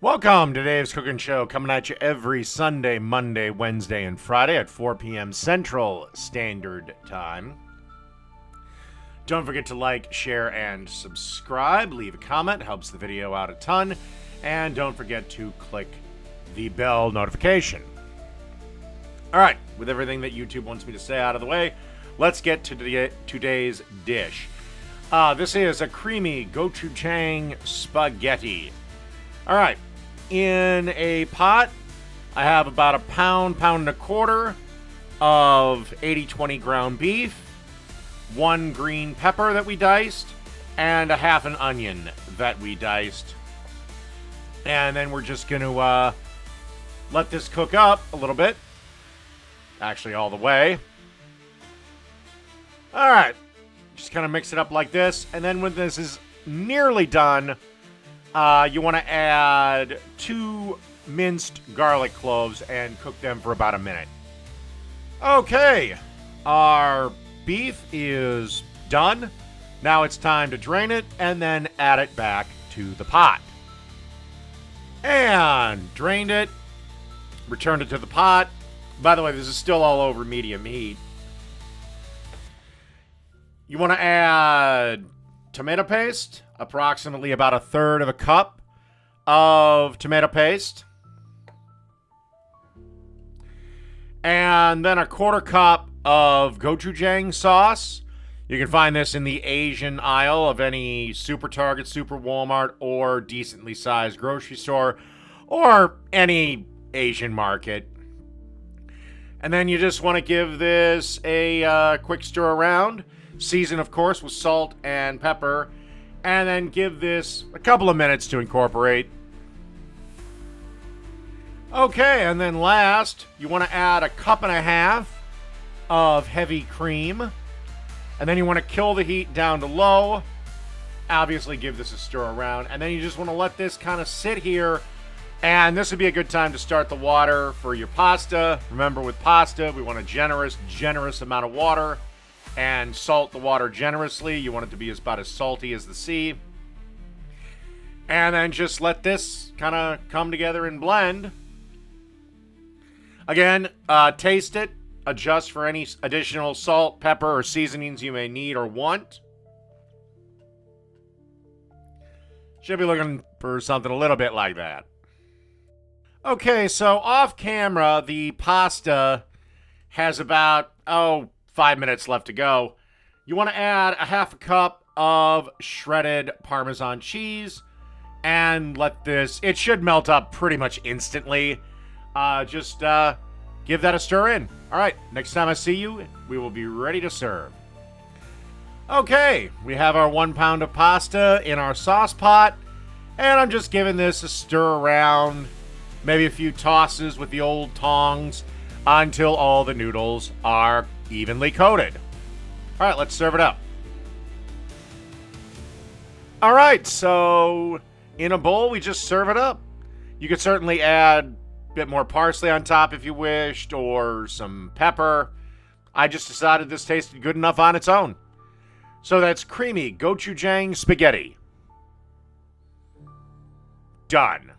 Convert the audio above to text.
Welcome to Dave's Cooking Show, coming at you every Sunday, Monday, Wednesday, and Friday at 4 p.m. Central Standard Time. Don't forget to like, share, and subscribe. Leave a comment, helps the video out a ton. And don't forget to click the bell notification. Alright, with everything that YouTube wants me to say out of the way, let's get to today's dish. This is a creamy gochujang spaghetti. Alright, in a pot, I have about a pound and a quarter of 80-20 ground beef, 1 green pepper that we diced, and a half an onion that we diced. And then we're just going to let this cook up a little bit. Actually, all the way. Alright, just kind of mix it up like this. And then when this is nearly done, you want to add 2 minced garlic cloves and cook them for about a minute. Okay, our beef is done. Now it's time to drain it and then add it back to the pot. And drained it, returned it to the pot. By the way, this is still all over medium heat. You want to add tomato paste, approximately about 1/3 of a cup of tomato paste. And then a 1/4 cup of gochujang sauce. You can find this in the Asian aisle of any Super Target, Super Walmart, or decently sized grocery store, or any Asian market. And then you just want to give this a quick stir around. Season, of course, with salt and pepper. And then give this a couple of minutes to incorporate. Okay, and then last, you want to add 1.5 cups of heavy cream. And then you want to kill the heat down to low. Obviously, give this a stir around. And then you just want to let this kind of sit here. And this would be a good time to start the water for your pasta. Remember, with pasta, we want a generous amount of water. And salt the water generously. You want it to be about as salty as the sea. And then just let this kind of come together and blend. Again, taste it. Adjust for any additional salt, pepper, or seasonings you may need or want. Should be looking for something a little bit like that. Okay, so off camera, the pasta has about, 5 minutes left to go. You want to add 1/2 cup of shredded Parmesan cheese and let this, it should melt up pretty much instantly. Just give that a stir in. All right, next time I see you, we will be ready to serve. Okay, we have our 1 pound of pasta in our sauce pot, and I'm just giving this a stir around, maybe a few tosses with the old tongs until all the noodles are evenly coated. All right, let's serve it up. All right, so in a bowl, we just serve it up. You could certainly add a bit more parsley on top if you wished, or some pepper. I just decided this tasted good enough on its own. So that's creamy gochujang spaghetti. Done.